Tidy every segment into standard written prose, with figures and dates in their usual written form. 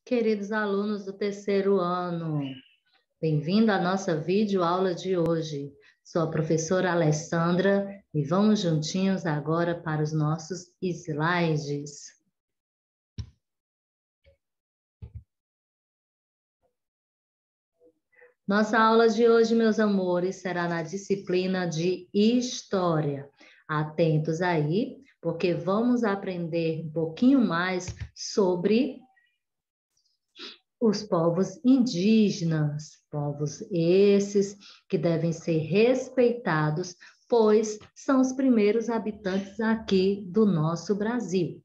Queridos alunos do terceiro ano, bem-vindo à nossa videoaula de hoje. Sou a professora Alessandra e vamos juntinhos agora para os nossos slides. Nossa aula de hoje, meus amores, será na disciplina de História. Atentos aí, porque vamos aprender um pouquinho mais sobre os povos indígenas, povos esses que devem ser respeitados, pois são os primeiros habitantes aqui do nosso Brasil.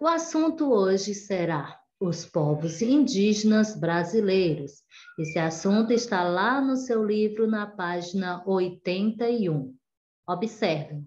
O assunto hoje será os povos indígenas brasileiros. Esse assunto está lá no seu livro, na página 81. Observem.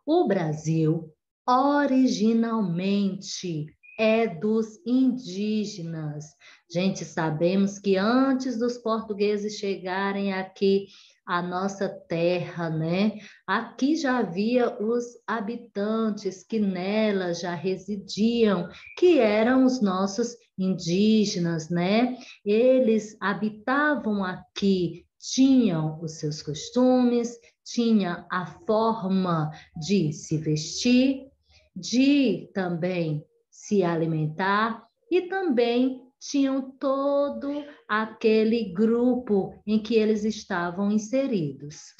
O Brasil originalmente é dos indígenas. Gente, sabemos que antes dos portugueses chegarem aqui à nossa terra, né? Aqui já havia os habitantes que nela já residiam, que eram os nossos indígenas, né? Eles habitavam aqui, tinham os seus costumes, tinha a forma de se vestir, de também se alimentar e também tinham todo aquele grupo em que eles estavam inseridos.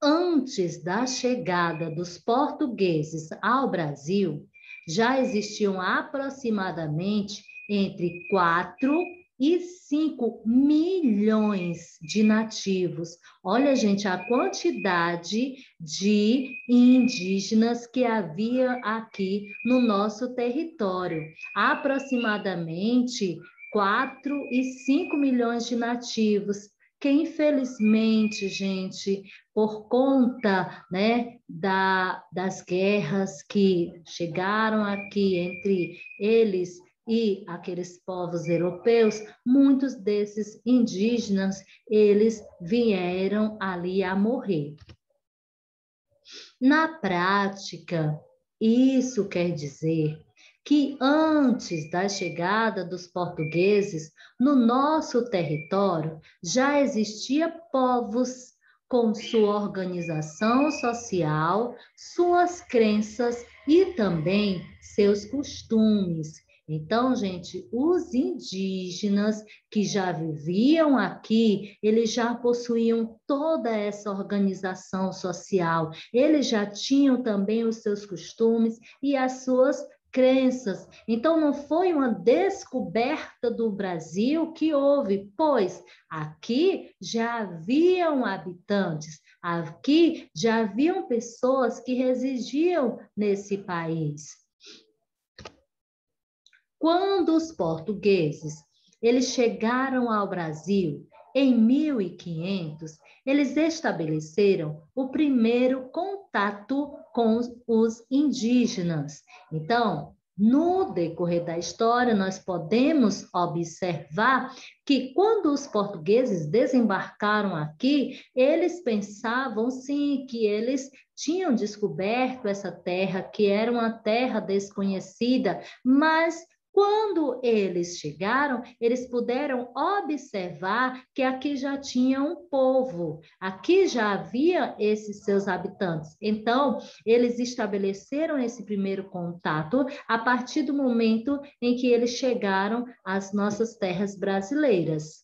Antes da chegada dos portugueses ao Brasil, já existiam aproximadamente entre 4 e 5 milhões de nativos. Olha, gente, a quantidade de indígenas que havia aqui no nosso território. Aproximadamente 4 e 5 milhões de nativos, que infelizmente, gente, por conta, né, das guerras que chegaram aqui entre eles e aqueles povos europeus, muitos desses indígenas, eles vieram ali a morrer. Na prática, isso quer dizer que antes da chegada dos portugueses no nosso território, já existia povos com sua organização social, suas crenças e também seus costumes. Então, gente, os indígenas que já viviam aqui, eles já possuíam toda essa organização social, eles já tinham também os seus costumes e as suas crenças. Então, não foi uma descoberta do Brasil que houve, pois aqui já haviam habitantes, aqui já haviam pessoas que residiam nesse país. Quando os portugueses eles chegaram ao Brasil em 1500, eles estabeleceram o primeiro contato com os indígenas. Então, no decorrer da história, nós podemos observar que quando os portugueses desembarcaram aqui, eles pensavam sim que eles tinham descoberto essa terra, que era uma terra desconhecida, mas quando eles chegaram, eles puderam observar que aqui já tinha um povo, aqui já havia esses seus habitantes. Então, eles estabeleceram esse primeiro contato a partir do momento em que eles chegaram às nossas terras brasileiras.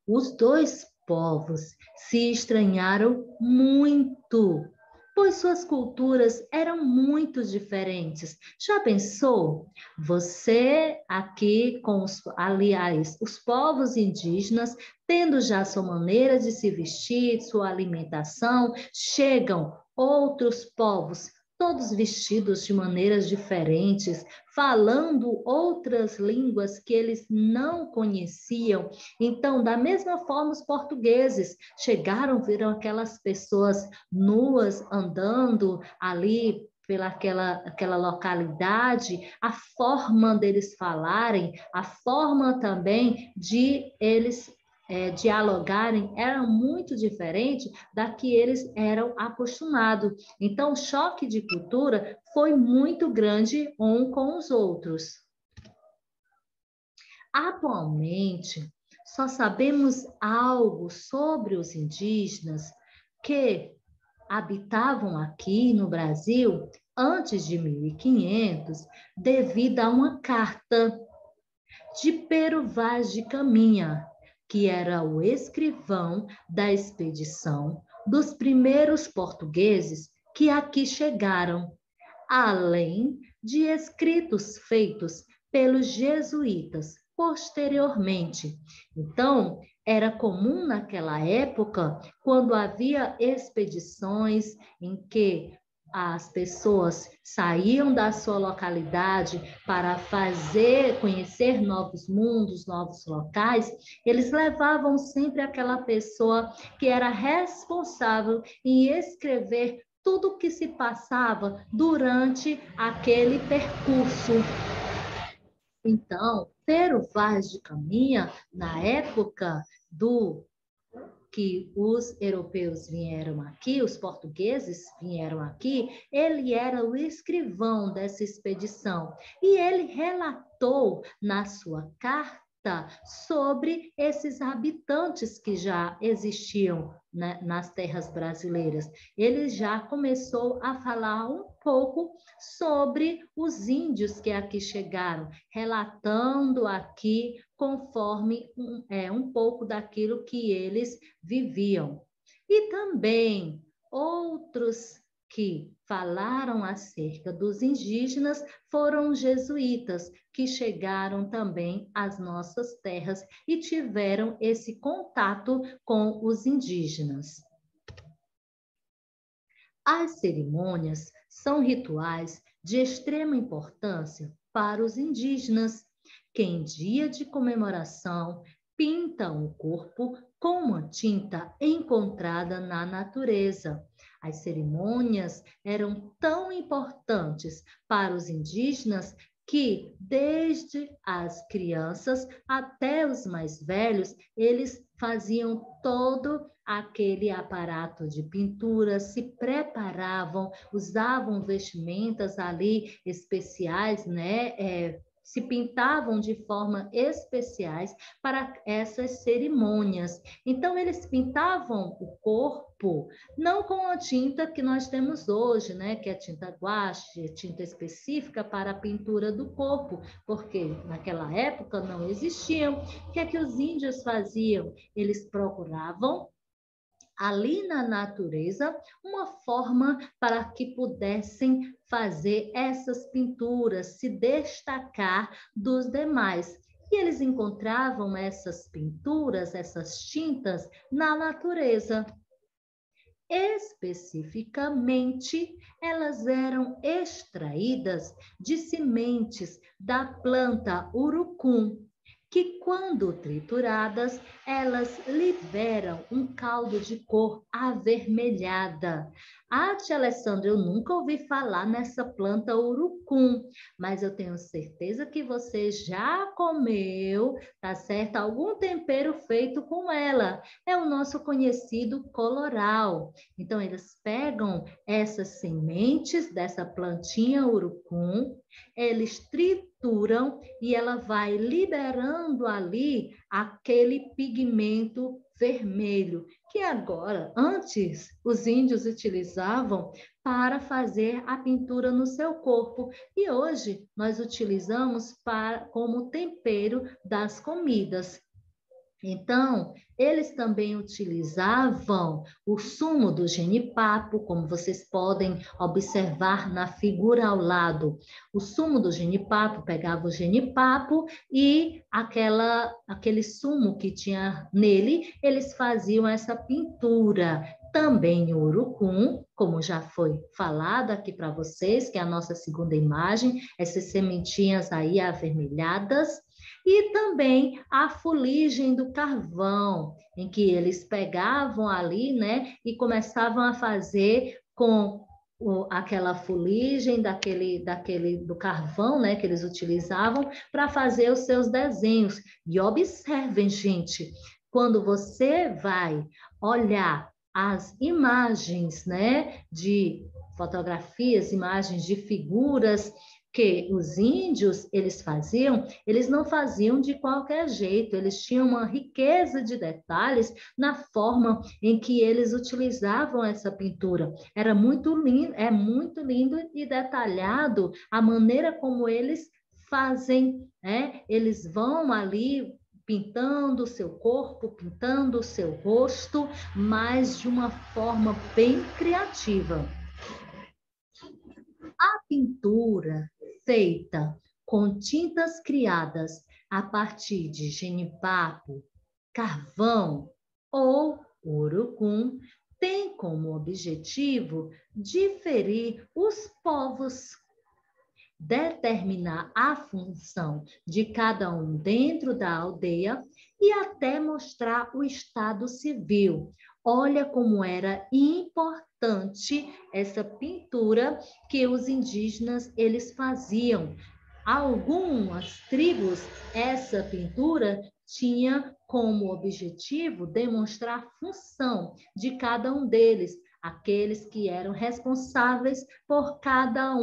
Os dois povos se estranharam muito, pois suas culturas eram muito diferentes. Já pensou? Você aqui com os povos indígenas, tendo já sua maneira de se vestir, sua alimentação, chegam outros povos, todos vestidos de maneiras diferentes, falando outras línguas que eles não conheciam. Então, da mesma forma, os portugueses chegaram, viram aquelas pessoas nuas andando ali aquela localidade, a forma deles falarem, a forma também de eles dialogarem era muito diferente da que eles eram acostumados. Então, o choque de cultura foi muito grande um com os outros. Atualmente, só sabemos algo sobre os indígenas que habitavam aqui no Brasil antes de 1500, devido a uma carta de Pero Vaz de Caminha, que era o escrivão da expedição dos primeiros portugueses que aqui chegaram, além de escritos feitos pelos jesuítas posteriormente. Então, era comum naquela época, quando havia expedições em que as pessoas saíam da sua localidade para conhecer novos mundos, novos locais, eles levavam sempre aquela pessoa que era responsável em escrever tudo o que se passava durante aquele percurso. Então, Pero Vaz de Caminha, na época que os europeus vieram aqui, os portugueses vieram aqui, ele era o escrivão dessa expedição. E ele relatou na sua carta sobre esses habitantes que já existiam, né, nas terras brasileiras. Ele já começou a falar um pouco sobre os índios que aqui chegaram, relatando aqui conforme um pouco daquilo que eles viviam. E também outros que falaram acerca dos indígenas foram os jesuítas, que chegaram também às nossas terras e tiveram esse contato com os indígenas. As cerimônias são rituais de extrema importância para os indígenas, que em dia de comemoração pintam o corpo com uma tinta encontrada na natureza. As cerimônias eram tão importantes para os indígenas que, desde as crianças até os mais velhos, eles faziam todo aquele aparato de pintura, se preparavam, usavam vestimentas ali especiais, né? Se pintavam de forma especiais para essas cerimônias. Então, eles pintavam o corpo, não com a tinta que nós temos hoje, né? Que é tinta guache, tinta específica para a pintura do corpo, porque naquela época não existiam. O que é que os índios faziam? Eles procuravam ali na natureza uma forma para que pudessem fazer essas pinturas, se destacar dos demais. E eles encontravam essas pinturas, essas tintas na natureza. Especificamente, elas eram extraídas de sementes da planta urucum, que quando trituradas, elas liberam um caldo de cor avermelhada. Ah, tia Alessandra, eu nunca ouvi falar nessa planta urucum, mas eu tenho certeza que você já comeu, tá certo? Algum tempero feito com ela. É o nosso conhecido coloral. Então, eles pegam essas sementes dessa plantinha urucum, eles trituram e ela vai liberando ali aquele pigmento vermelho, que agora, antes, os índios utilizavam para fazer a pintura no seu corpo, e hoje nós utilizamos como tempero das comidas. Então, eles também utilizavam o sumo do genipapo, como vocês podem observar na figura ao lado. O sumo do genipapo, pegava o genipapo e aquele sumo que tinha nele, eles faziam essa pintura. Também o urucum, como já foi falado aqui para vocês, que é a nossa segunda imagem, essas sementinhas aí avermelhadas. E também a fuligem do carvão, em que eles pegavam ali, né, e começavam a fazer com aquela fuligem do carvão, né, que eles utilizavam para fazer os seus desenhos. E observem, gente, quando você vai olhar as imagens, né, de fotografias, imagens de figuras que os índios eles faziam, eles não faziam de qualquer jeito, eles tinham uma riqueza de detalhes na forma em que eles utilizavam essa pintura. Era muito lindo, é muito lindo e detalhado a maneira como eles fazem, né? Eles vão ali pintando o seu corpo, pintando o seu rosto, mas de uma forma bem criativa. A pintura feita com tintas criadas a partir de genipapo, carvão ou urucum tem como objetivo diferir os povos, determinar a função de cada um dentro da aldeia e até mostrar o estado civil. Olha como era importante essa pintura que os indígenas eles faziam. Algumas tribos, essa pintura tinha como objetivo demonstrar a função de cada um deles, aqueles que eram responsáveis por cada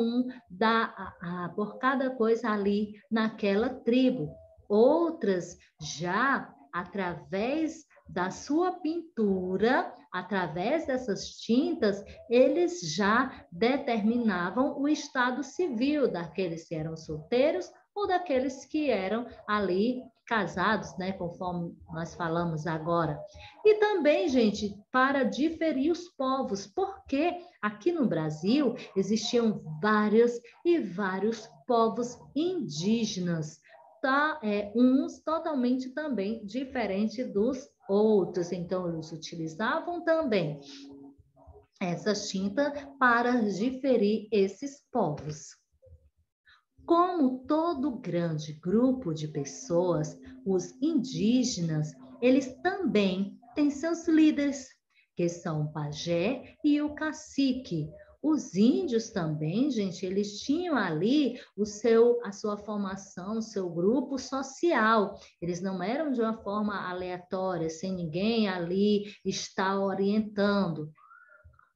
por cada coisa ali naquela tribo. Outras já através da sua pintura, através dessas tintas, eles já determinavam o estado civil daqueles que eram solteiros ou daqueles que eram ali casados, né, conforme nós falamos agora. E também, gente, para diferir os povos, porque aqui no Brasil existiam vários povos indígenas, tá? Uns totalmente também diferentes dos outros. Então, eles utilizavam também essa tinta para diferir esses povos. Como todo grande grupo de pessoas, os indígenas, eles também têm seus líderes, que são o pajé e o cacique. Os índios também, gente, eles tinham ali a sua formação, o seu grupo social. Eles não eram de uma forma aleatória, sem ninguém ali estar orientando.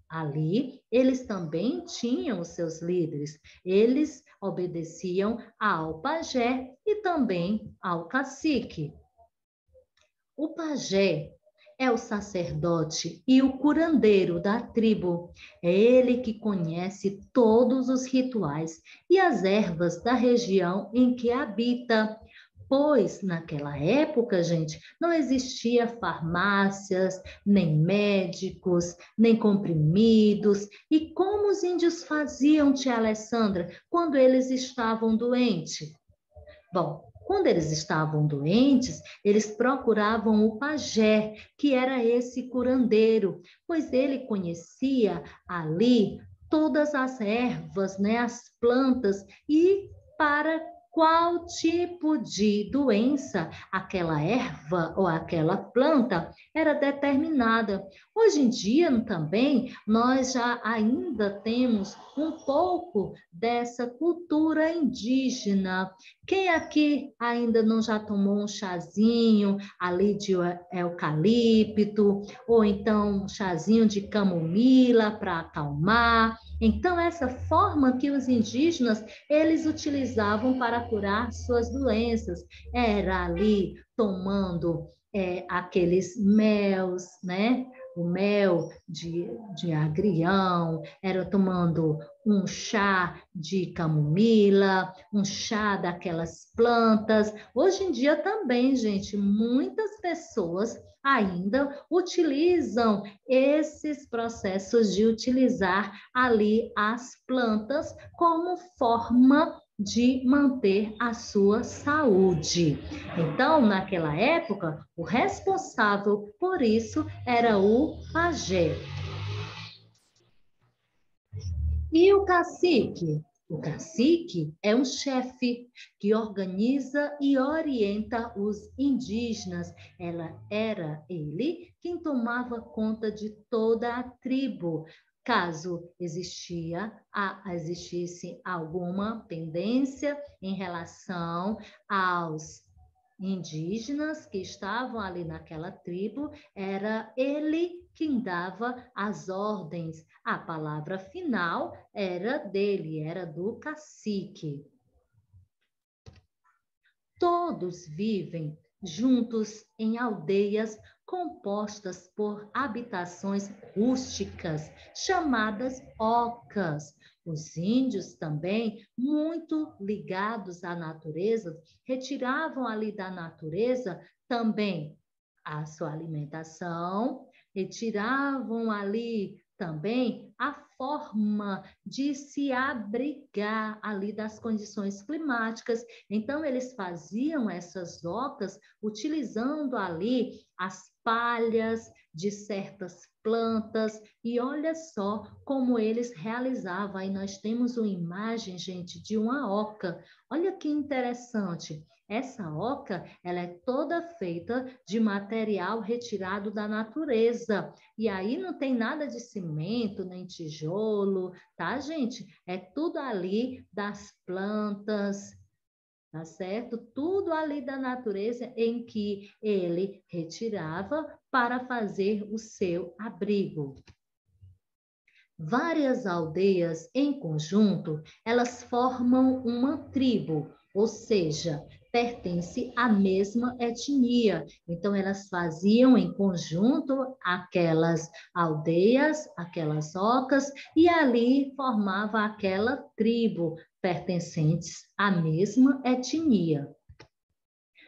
Ali, eles também tinham os seus líderes. Eles obedeciam ao pajé e também ao cacique. O pajé é o sacerdote e o curandeiro da tribo. É ele que conhece todos os rituais e as ervas da região em que habita. Pois naquela época, gente, não existia farmácias, nem médicos, nem comprimidos. E como os índios faziam, tia Alessandra, quando eles estavam doentes? Bom, quando eles estavam doentes, eles procuravam o pajé, que era esse curandeiro, pois ele conhecia ali todas as ervas, né, as plantas, e para qual tipo de doença aquela erva ou aquela planta era determinada. Hoje em dia também nós já ainda temos um pouco dessa cultura indígena. Quem aqui ainda não já tomou um chazinho ali de eucalipto, ou então um chazinho de camomila para acalmar? Então, essa forma que os indígenas, eles utilizavam para curar suas doenças, era ali tomando aqueles mels, né? O mel de agrião, era tomando um chá de camomila, um chá daquelas plantas. Hoje em dia também, gente, muitas pessoas ainda utilizam esses processos de utilizar ali as plantas como forma de manter a sua saúde. Então, naquela época, o responsável por isso era o pajé. E o cacique? O cacique é um chefe que organiza e orienta os indígenas. Era ele quem tomava conta de toda a tribo. Caso existisse alguma pendência em relação aos indígenas que estavam ali naquela tribo, era ele quem dava as ordens. A palavra final era dele, era do cacique. Todos vivem juntos em aldeias compostas por habitações rústicas, chamadas ocas. Os índios também, muito ligados à natureza, retiravam ali da natureza também a sua alimentação, retiravam ali também a forma de se abrigar ali das condições climáticas. Então, eles faziam essas ocas utilizando ali as palhas de certas plantas, e olha só como eles realizavam. Aí nós temos uma imagem, gente, de uma oca. Olha que interessante. Essa oca, ela é toda feita de material retirado da natureza. E aí não tem nada de cimento, nem tijolo, tá, gente? É tudo ali das plantas, tá certo? Tudo ali da natureza em que ele retirava para fazer o seu abrigo. Várias aldeias em conjunto, elas formam uma tribo, ou seja, pertence à mesma etnia. Então, elas faziam em conjunto aquelas aldeias, aquelas ocas, e ali formava aquela tribo, pertencentes à mesma etnia.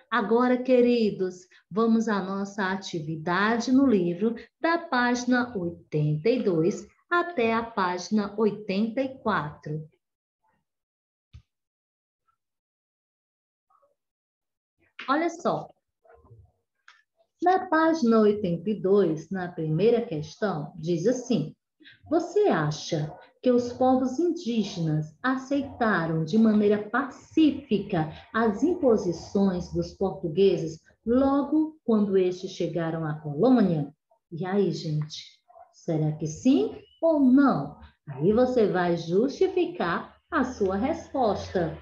Agora, queridos, vamos à nossa atividade no livro, da página 82 até a página 84. Olha só, na página 82, na primeira questão, diz assim: você acha que os povos indígenas aceitaram de maneira pacífica as imposições dos portugueses logo quando estes chegaram à colônia? E aí, gente, será que sim ou não? Aí você vai justificar a sua resposta.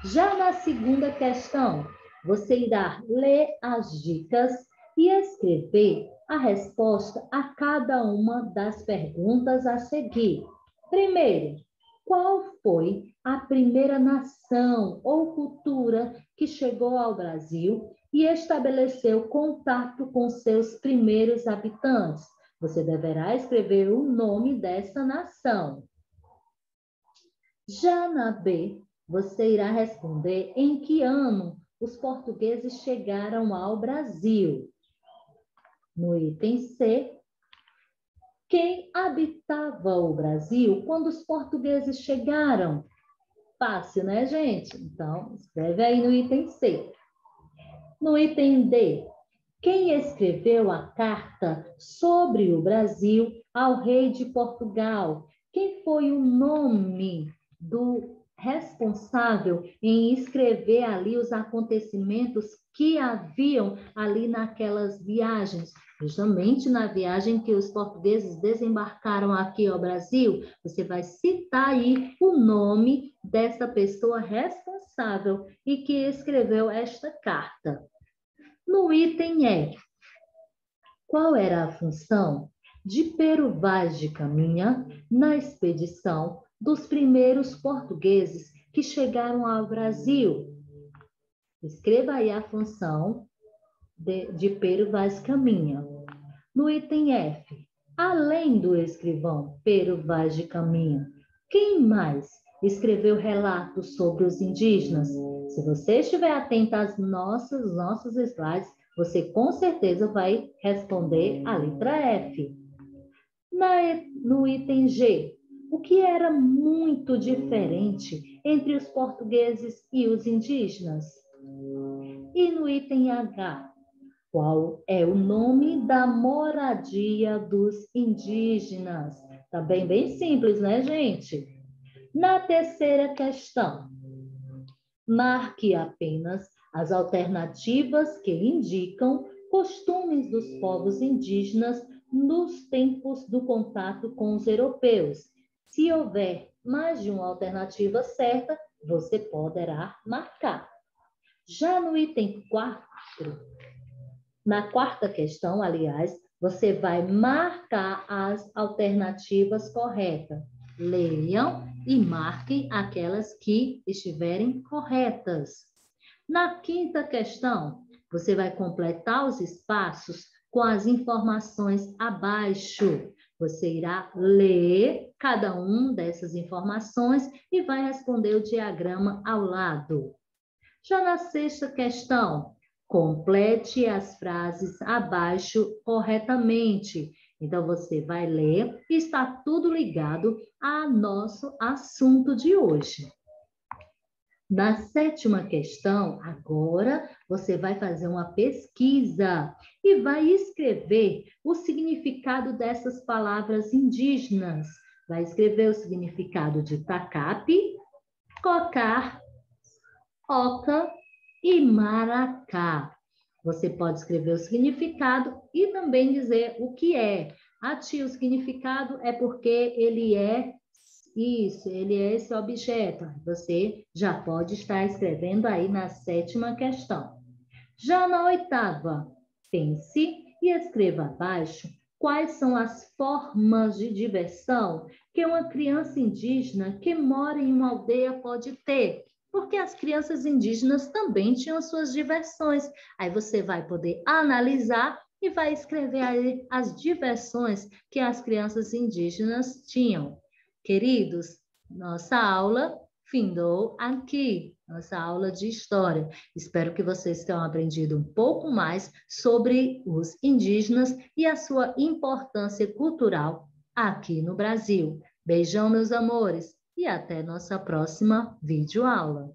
Já na segunda questão, você irá ler as dicas e escrever a resposta a cada uma das perguntas a seguir. Primeiro, qual foi a primeira nação ou cultura que chegou ao Brasil e estabeleceu contato com seus primeiros habitantes? Você deverá escrever o nome dessa nação. Já na B, você irá responder em que ano os portugueses chegaram ao Brasil. No item C, quem habitava o Brasil quando os portugueses chegaram? Fácil, né, gente? Então, escreve aí no item C. No item D, quem escreveu a carta sobre o Brasil ao rei de Portugal? Quem foi o nome do responsável em escrever ali os acontecimentos que haviam ali naquelas viagens? Justamente na viagem que os portugueses desembarcaram aqui ao Brasil, você vai citar aí o nome dessa pessoa responsável e que escreveu esta carta. No item E, qual era a função de Pero Vaz de Caminha na expedição dos primeiros portugueses que chegaram ao Brasil? Escreva aí a função de Pero Vaz Caminha. No item F, além do escrivão Pero Vaz de Caminha, quem mais escreveu relatos sobre os indígenas? Se você estiver atento às nossos slides, você com certeza vai responder a letra F. No item G, o que era muito diferente entre os portugueses e os indígenas? E no item H, qual é o nome da moradia dos indígenas? Tá bem simples, né, gente? Na terceira questão, marque apenas as alternativas que indicam costumes dos povos indígenas nos tempos do contato com os europeus. Se houver mais de uma alternativa certa, você poderá marcar. Já no item 4, na quarta questão, aliás, você vai marcar as alternativas corretas. Leiam e marquem aquelas que estiverem corretas. Na quinta questão, você vai completar os espaços com as informações abaixo. Você irá ler cada uma dessas informações e vai responder o diagrama ao lado. Já na sexta questão, complete as frases abaixo corretamente. Então, você vai ler e está tudo ligado ao nosso assunto de hoje. Na sétima questão, agora você vai fazer uma pesquisa e vai escrever o significado dessas palavras indígenas. Vai escrever o significado de tacape, cocar, oca e maracá. Você pode escrever o significado e também dizer o que é. Ah, tia, o significado é porque ele é isso, ele é esse objeto. Você já pode estar escrevendo aí na sétima questão. Já na oitava, pense e escreva abaixo quais são as formas de diversão que uma criança indígena que mora em uma aldeia pode ter. Porque as crianças indígenas também tinham suas diversões. Aí você vai poder analisar e vai escrever aí as diversões que as crianças indígenas tinham. Queridos, nossa aula findou aqui, nossa aula de história. Espero que vocês tenham aprendido um pouco mais sobre os indígenas e a sua importância cultural aqui no Brasil. Beijão, meus amores, e até nossa próxima videoaula.